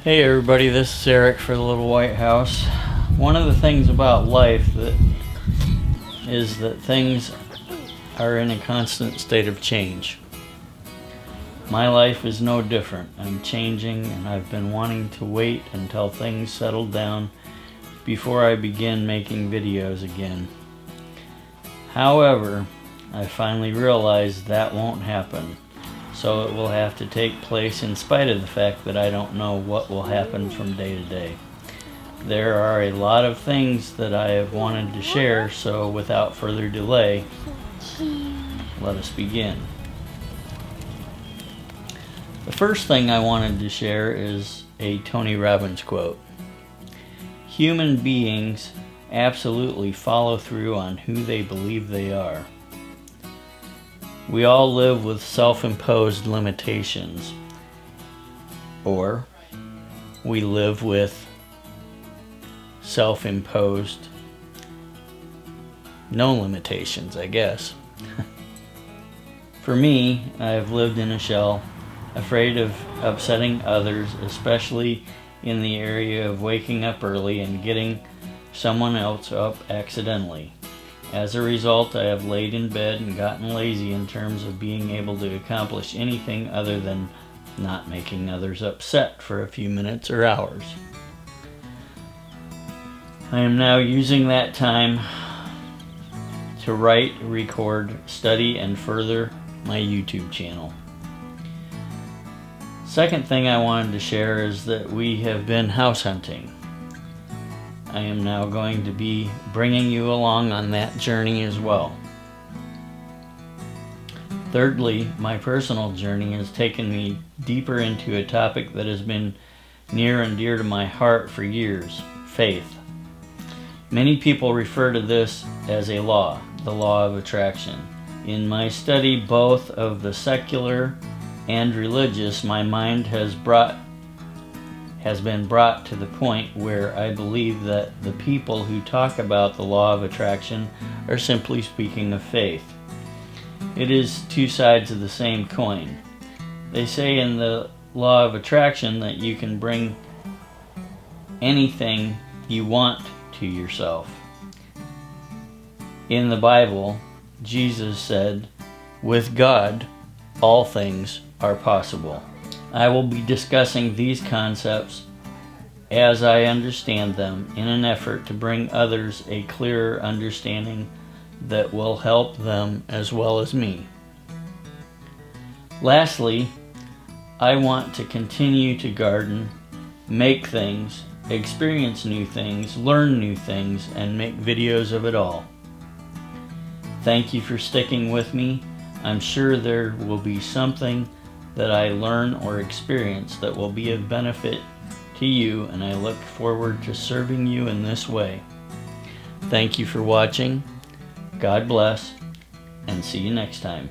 Hey everybody, this is Eric for the Little Whitehouse. One of the things about life is that things are in a constant state of change. My life is no different. I'm changing, and I've been wanting to wait until things settle down before I begin making videos again. However, I finally realized that won't happen. So it will have to take place in spite of the fact that I don't know what will happen from day to day. There are a lot of things that I have wanted to share, so without further delay, let us begin. The first thing I wanted to share is a Tony Robbins quote. Human beings absolutely follow through on who they believe they are. We all live with self-imposed limitations, or we live with self-imposed no limitations, I guess. For me, I have lived in a shell, afraid of upsetting others, especially in the area of waking up early and getting someone else up accidentally. As a result, I have laid in bed and gotten lazy in terms of being able to accomplish anything other than not making others upset for a few minutes or hours. I am now using that time to write, record, study, and further my YouTube channel. Second thing I wanted to share is that we have been house hunting. I am now going to be bringing you along on that journey as well. Thirdly, my personal journey has taken me deeper into a topic that has been near and dear to my heart for years: faith. Many people refer to this as a law, the law of attraction. In my study both of the secular and religious, my mind has been brought to the point where I believe that the people who talk about the law of attraction are simply speaking of faith. It is two sides of the same coin. They say in the law of attraction that you can bring anything you want to yourself. In the Bible, Jesus said, "With God, all things are possible." I will be discussing these concepts as I understand them in an effort to bring others a clearer understanding that will help them as well as me. Lastly, I want to continue to garden, make things, experience new things, learn new things, and make videos of it all. Thank you for sticking with me. I'm sure there will be something that I learn or experience that will be of benefit to you, and I look forward to serving you in this way. Thank you for watching. God bless, and see you next time.